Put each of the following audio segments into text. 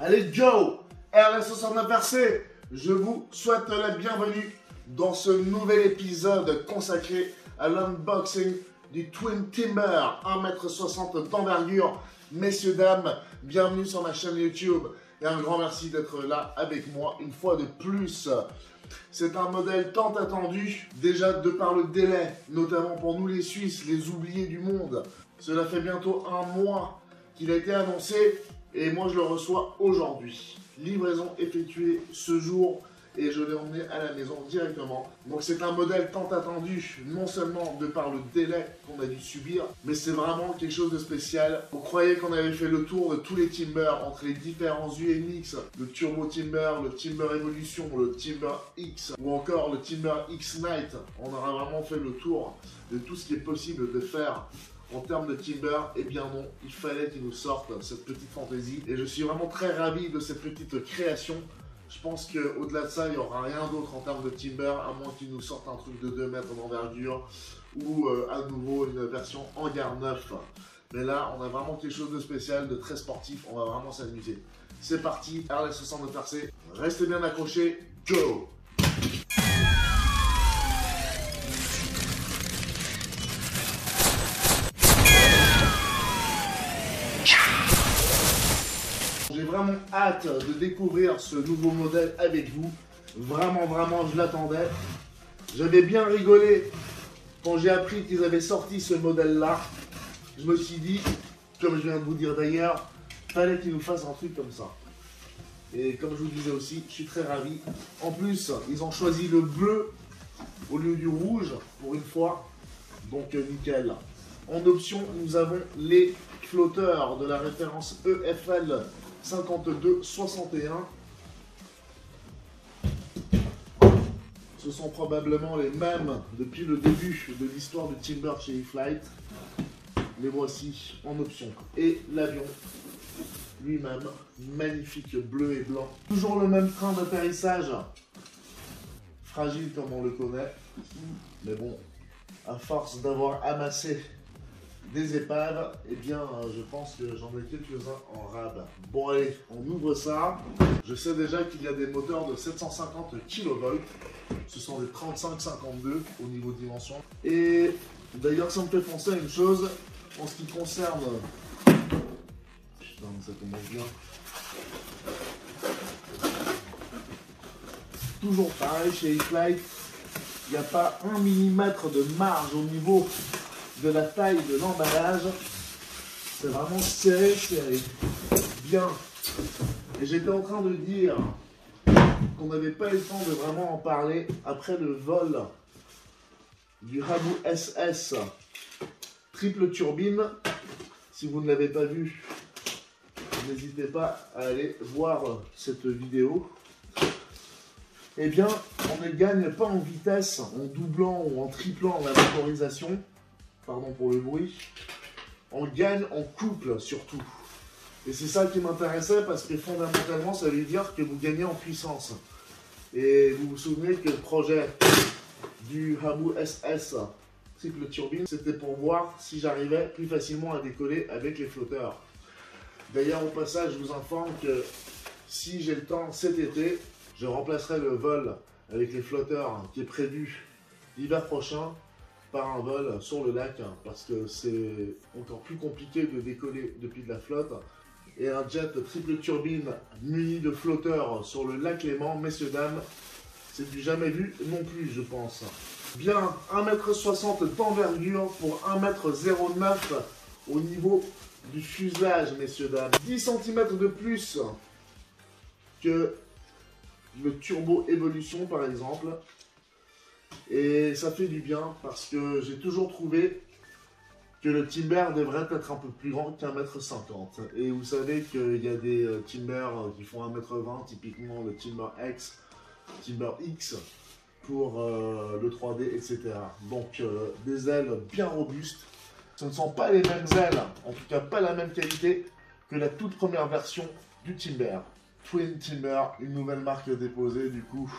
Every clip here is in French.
Allez, go! RS69RC, je vous souhaite la bienvenue dans ce nouvel épisode consacré à l'unboxing du Twin Timber 1,60 m d'envergure. Messieurs, dames, bienvenue sur ma chaîne YouTube et un grand merci d'être là avec moi une fois de plus. C'est un modèle tant attendu, déjà de par le délai, notamment pour nous les Suisses, les oubliés du monde. Cela fait bientôt un mois qu'il a été annoncé et moi je le reçois aujourd'hui. Livraison effectuée ce jour et je l'ai emmené à la maison directement. Donc c'est un modèle tant attendu, non seulement de par le délai qu'on a dû subir, mais c'est vraiment quelque chose de spécial. On croyait qu'on avait fait le tour de tous les Timbers, entre les différents UMX, le Turbo Timber, le Timber Evolution, le Timber X, ou encore le Timber X Night. On aura vraiment fait le tour de tout ce qui est possible de faire en termes de Timber. Eh bien non, il fallait qu'il nous sorte cette petite fantaisie. Et je suis vraiment très ravi de cette petite création. Je pense qu'au-delà de ça, il n'y aura rien d'autre en termes de Timber, à moins qu'ils nous sortent un truc de 2 mètres d'envergure ou à nouveau une version hangar neuf. Mais là, on a vraiment quelque chose de spécial, de très sportif. On va vraiment s'amuser. C'est parti, RS69RC. Restez bien accrochés. Go! J'ai vraiment hâte de découvrir ce nouveau modèle avec vous. Vraiment, je l'attendais. J'avais bien rigolé quand j'ai appris qu'ils avaient sorti ce modèle-là. Je me suis dit, comme je viens de vous dire d'ailleurs, fallait qu'ils nous fassent un truc comme ça. Et comme je vous disais aussi, je suis très ravi. En plus, ils ont choisi le bleu au lieu du rouge pour une fois. Donc nickel. En option, nous avons les flotteurs de la référence EFL 5261. Ce sont probablement les mêmes depuis le début de l'histoire du Timber chez E-Flite. Les voici en option. Et l'avion lui-même, magnifique bleu et blanc. Toujours le même train d'atterrissage. Fragile comme on le connaît. Mais bon, à force d'avoir amassé des épaves, eh bien je pense que j'en ai quelques-uns en rab. Bon allez, on ouvre ça. Je sais déjà qu'il y a des moteurs de 750 kV. Ce sont des 35-52 au niveau dimension. Et d'ailleurs ça me fait penser à une chose en ce qui concerne... Putain, ça commence bien. Toujours pareil chez E-Flite, il n'y a pas 1 mm de marge au niveau de la taille de l'emballage. C'est vraiment serré. Bien. Et j'étais en train de dire qu'on n'avait pas eu le temps de vraiment en parler après le vol du Habu SS triple turbine. Si vous ne l'avez pas vu, n'hésitez pas à aller voir cette vidéo. Eh bien, on ne gagne pas en vitesse, en doublant ou en triplant la motorisation. Pardon pour le bruit, on gagne en couple surtout. Et c'est ça qui m'intéressait parce que fondamentalement ça veut dire que vous gagnez en puissance. Et vous vous souvenez que le projet du Habu SS triple turbine, c'était pour voir si j'arrivais plus facilement à décoller avec les flotteurs. D'ailleurs au passage je vous informe que si j'ai le temps cet été, je remplacerai le vol avec les flotteurs qui est prévu l'hiver prochain par un vol sur le lac, parce que c'est encore plus compliqué de décoller depuis de la flotte. Et un jet triple turbine muni de flotteurs sur le lac Léman, messieurs, dames, c'est du jamais vu non plus, je pense. Bien, 1,60 m d'envergure pour 1,09 m au niveau du fuselage, messieurs, dames. 10 cm de plus que le Turbo Evolution, par exemple. Et ça fait du bien parce que j'ai toujours trouvé que le Timber devrait être un peu plus grand qu'1,50 m. Et vous savez qu'il y a des Timber qui font 1,20 m, typiquement le Timber X, Timber X pour le 3D, etc. Donc des ailes bien robustes. Ce ne sont pas les mêmes ailes, en tout cas pas la même qualité que la toute première version du Timber. Twin Timber, une nouvelle marque déposée, du coup,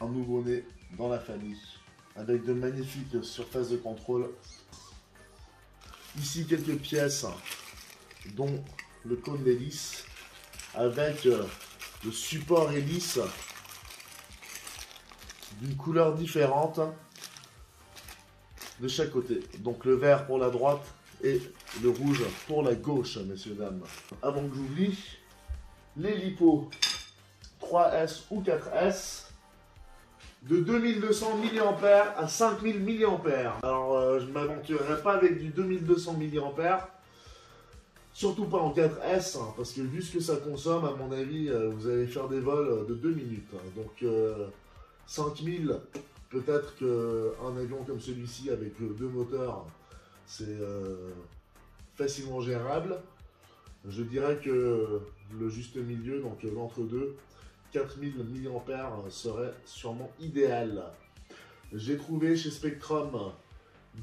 un nouveau-né dans la famille, avec de magnifiques surfaces de contrôle. Ici quelques pièces, dont le cône d'hélice, avec le support hélice d'une couleur différente de chaque côté. Donc le vert pour la droite et le rouge pour la gauche, messieurs, dames. Avant que j'oublie, les LiPo 3S ou 4S de 2200 mAh à 5000 mAh. Alors je ne m'aventurerai pas avec du 2200 mAh, surtout pas en 4S, hein, parce que vu ce que ça consomme, à mon avis, vous allez faire des vols de 2 minutes. Hein. Donc 5000, peut-être qu'un avion comme celui-ci avec deux moteurs, c'est facilement gérable. Je dirais que le juste milieu, donc l'entre-deux, 4000 mAh serait sûrement idéal. J'ai trouvé chez Spectrum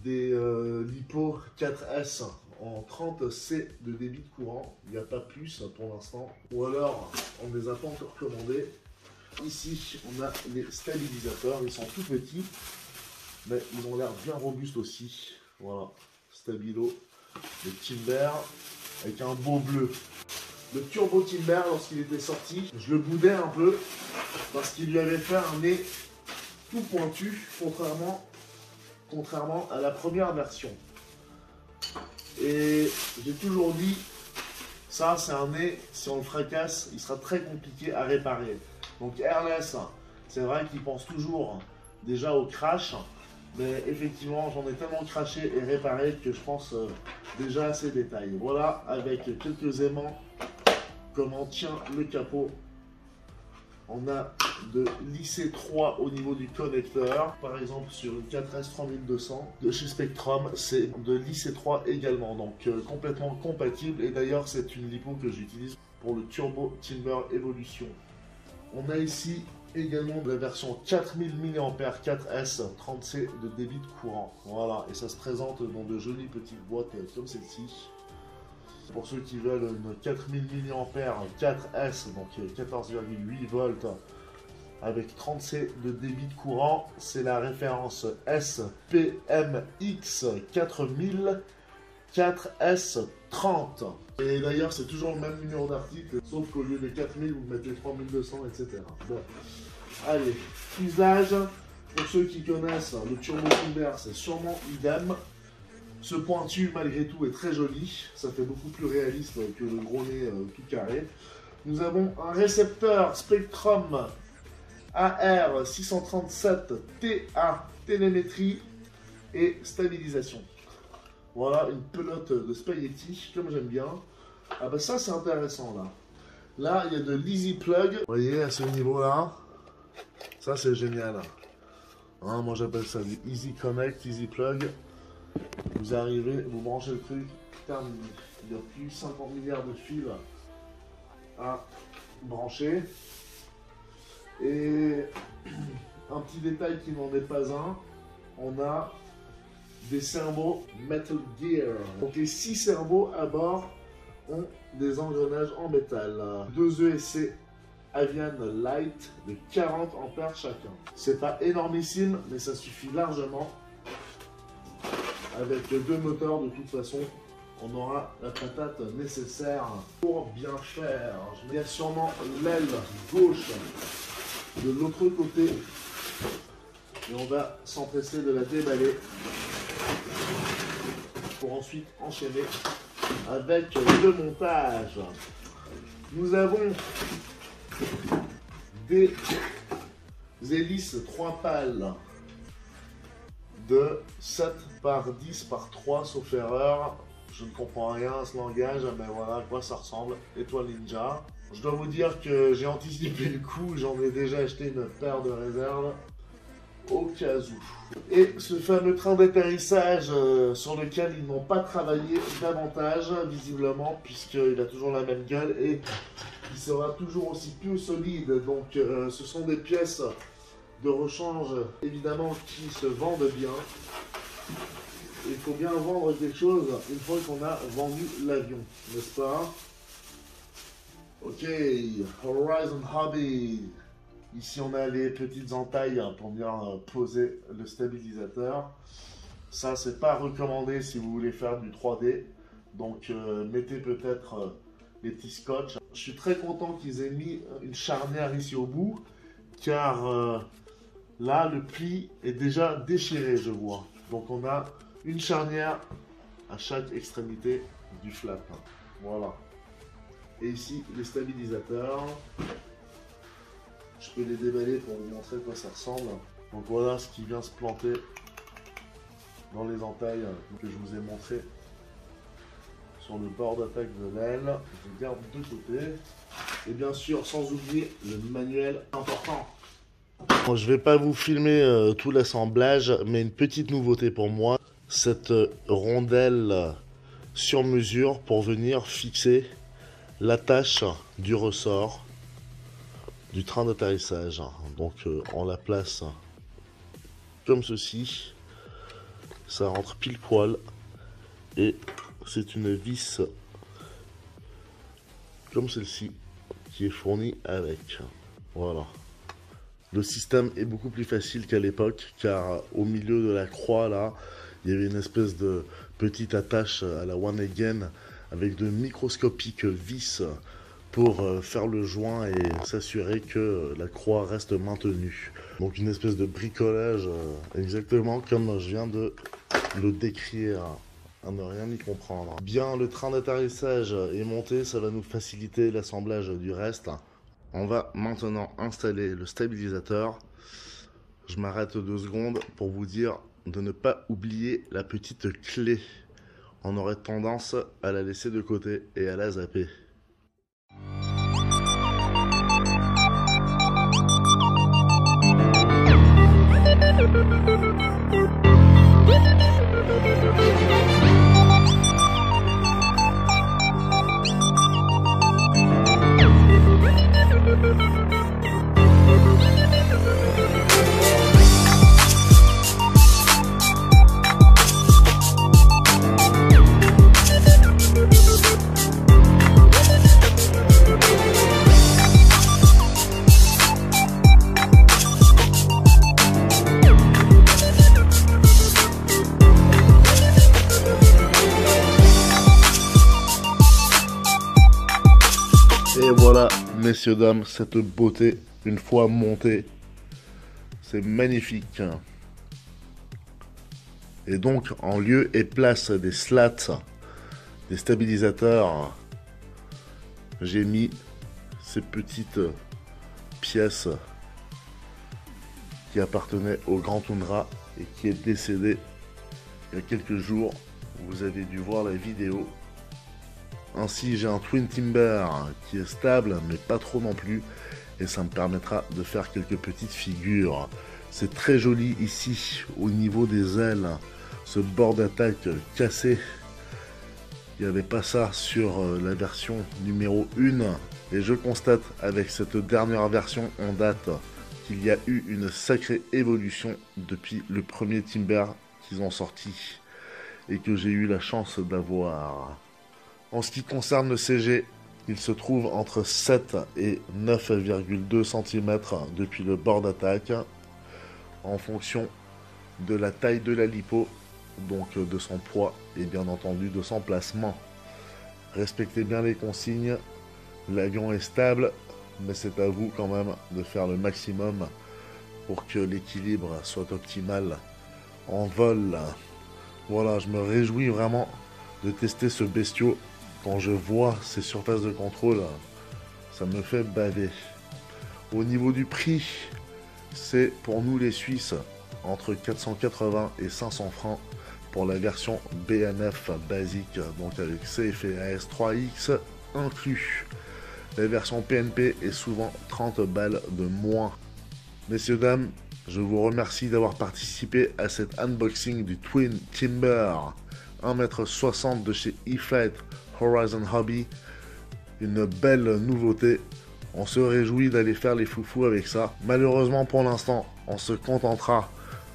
des LiPo 4S en 30C de débit de courant. Il n'y a pas plus pour l'instant. Ou alors, on ne les a pas encore commandés. Ici, on a les stabilisateurs. Ils sont tout petits, mais ils ont l'air bien robustes aussi. Voilà, Stabilo de Timber avec un beau bleu. Le Turbo Timber, lorsqu'il était sorti, je le boudais un peu parce qu'il lui avait fait un nez tout pointu, contrairement à la première version. Et j'ai toujours dit, ça c'est un nez, si on le fracasse, il sera très compliqué à réparer. Donc Airless, c'est vrai qu'il pense toujours déjà au crash, mais effectivement j'en ai tellement craché et réparé que je pense déjà à ces détails. Voilà, avec quelques aimants, comment tient le capot. On a de l'IC3 au niveau du connecteur. Par exemple, sur une 4S 3200 de chez Spectrum, c'est de l'IC3 également. Donc complètement compatible. Et d'ailleurs, c'est une LiPo que j'utilise pour le Turbo Timber Evolution. On a ici également de la version 4000 mAh 4S 30C de débit de courant. Voilà, et ça se présente dans de jolies petites boîtes comme celle-ci. Pour ceux qui veulent une 4000 mAh 4S, donc 14,8 volts, avec 30C de débit de courant, c'est la référence SPMX 4000 4S30. Et d'ailleurs, c'est toujours le même numéro d'article, sauf qu'au lieu de 4000, vous mettez 3200, etc. Bon, allez, usage, pour ceux qui connaissent, le Turbo Timber, c'est sûrement idem. Ce pointu, malgré tout, est très joli. Ça fait beaucoup plus réaliste que le gros nez tout carré. Nous avons un récepteur Spectrum AR637TA, télémétrie et stabilisation. Voilà, une pelote de spaghetti, comme j'aime bien. Ah bah ça, c'est intéressant, là. Là, il y a de l'Easy Plug. Vous voyez, à ce niveau-là, ça, c'est génial. Hein, moi, j'appelle ça du Easy Connect, Easy Plug. Vous arrivez, vous branchez le truc, terminé. Il n'y a plus 50 milliards de fils à brancher. Et un petit détail qui n'en est pas un, on a des servos Metal Gear. Donc les 6 servos à bord ont des engrenages en métal. 2 ESC Avian Light de 40 ampères chacun. C'est pas énormissime, mais ça suffit largement. Avec 2 moteurs, de toute façon, on aura la patate nécessaire pour bien faire. Il y a sûrement l'aile gauche de l'autre côté. Et on va s'empresser de la déballer pour ensuite enchaîner avec le montage. Nous avons des hélices 3 pales de 7 par 10 par 3, sauf erreur. Je ne comprends rien à ce langage, mais voilà à quoi ça ressemble. Étoile Ninja. Je dois vous dire que j'ai anticipé le coup, j'en ai déjà acheté une paire de réserve au cas où. Et ce fameux train d'atterrissage sur lequel ils n'ont pas travaillé davantage, visiblement, puisqu'il a toujours la même gueule et il sera toujours aussi peu solide. Donc ce sont des pièces de rechange, évidemment, qui se vendent bien. Il faut bien vendre quelque chose une fois qu'on a vendu l'avion, n'est-ce pas? Ok, Horizon Hobby. Ici, on a les petites entailles pour bien poser le stabilisateur. Ça, c'est pas recommandé si vous voulez faire du 3D. Donc, mettez peut-être les petits scotch. Je suis très content qu'ils aient mis une charnière ici au bout, car là, le pli est déjà déchiré, je vois. Donc on a une charnière à chaque extrémité du flap. Voilà. Et ici, les stabilisateurs. Je peux les déballer pour vous montrer à quoi ça ressemble. Donc voilà ce qui vient se planter dans les entailles que je vous ai montré sur le bord d'attaque de l'aile. Je garde de côté. Et bien sûr, sans oublier le manuel important. Bon, je ne vais pas vous filmer tout l'assemblage, mais une petite nouveauté pour moi. Cette rondelle sur mesure pour venir fixer l'attache du ressort du train d'atterrissage. Donc on la place comme ceci, ça rentre pile poil et c'est une vis comme celle-ci qui est fournie avec. Voilà. Le système est beaucoup plus facile qu'à l'époque, car au milieu de la croix là, il y avait une espèce de petite attache à la One Again avec de microscopiques vis pour faire le joint et s'assurer que la croix reste maintenue. Donc une espèce de bricolage exactement comme je viens de le décrire, à ne rien y comprendre. Bien, le train d'atterrissage est monté, ça va nous faciliter l'assemblage du reste. On va maintenant installer le stabilisateur. Je m'arrête 2 secondes pour vous dire de ne pas oublier la petite clé. On aurait tendance à la laisser de côté et à la zapper. Et voilà, messieurs, dames, cette beauté, une fois montée, c'est magnifique. Et donc, en lieu et place des slats, des stabilisateurs, j'ai mis ces petites pièces qui appartenaient au Grand Tundra et qui est décédé il y a quelques jours. Vous avez dû voir la vidéo. Ainsi, j'ai un Twin Timber qui est stable, mais pas trop non plus. Et ça me permettra de faire quelques petites figures. C'est très joli ici, au niveau des ailes. Ce bord d'attaque cassé. Il n'y avait pas ça sur la version numéro 1. Et je constate avec cette dernière version en date qu'il y a eu une sacrée évolution depuis le premier Timber qu'ils ont sorti. Et que j'ai eu la chance d'avoir. En ce qui concerne le CG, il se trouve entre 7 et 9,2 cm depuis le bord d'attaque, en fonction de la taille de la lipo, donc de son poids et bien entendu de son placement. Respectez bien les consignes, l'avion est stable, mais c'est à vous quand même de faire le maximum pour que l'équilibre soit optimal en vol. Voilà, je me réjouis vraiment de tester ce bestiau. Quand je vois ces surfaces de contrôle, ça me fait baver. Au niveau du prix, c'est pour nous les Suisses entre 480 et 500 francs pour la version BNF basique, donc avec CF et AS3X inclus. La version PNP est souvent 30 balles de moins. Messieurs, dames, je vous remercie d'avoir participé à cet unboxing du Twin Timber 1,60 m de chez E-Flite Horizon Hobby. Une belle nouveauté. On se réjouit d'aller faire les foufous avec ça. Malheureusement pour l'instant, on se contentera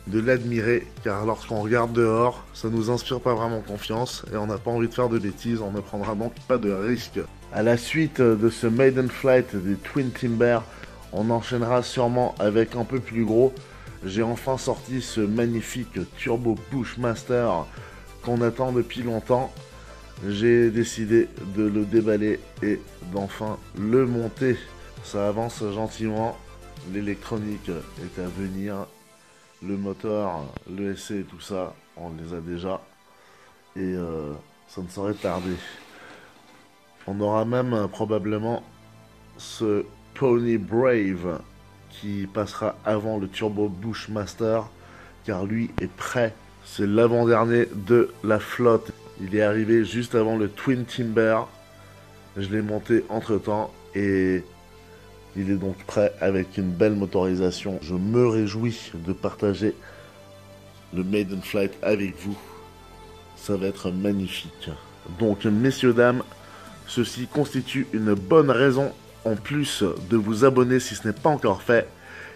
de l'admirer, car lorsqu'on regarde dehors, ça nous inspire pas vraiment confiance et on n'a pas envie de faire de bêtises, on ne prendra donc pas de risque. À la suite de ce maiden flight des Twin Timber, on enchaînera sûrement avec un peu plus gros. J'ai enfin sorti ce magnifique Turbo Bushmaster qu'on attend depuis longtemps. j'ai décidé de le déballer et d'enfin le monter. Ça avance gentiment, l'électronique est à venir, le moteur, le SC et tout ça, on les a déjà. Et ça ne saurait tarder. On aura même probablement ce Pony Brave qui passera avant le Turbo Bushmaster, car lui est prêt. C'est l'avant-dernier de la flotte. Il est arrivé juste avant le Twin Timber. Je l'ai monté entre temps et il est donc prêt avec une belle motorisation. Je me réjouis de partager le Maiden Flight avec vous. Ça va être magnifique. Donc, messieurs, dames, ceci constitue une bonne raison en plus de vous abonner si ce n'est pas encore fait.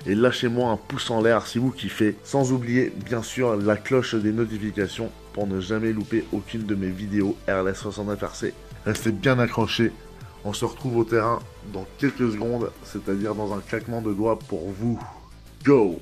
Et lâchez-moi un pouce en l'air si vous kiffez. Sans oublier, bien sûr, la cloche des notifications pour ne jamais louper aucune de mes vidéos RLS 69 RC. Restez bien accrochés. On se retrouve au terrain dans quelques secondes, c'est-à-dire dans un claquement de doigts pour vous. Go!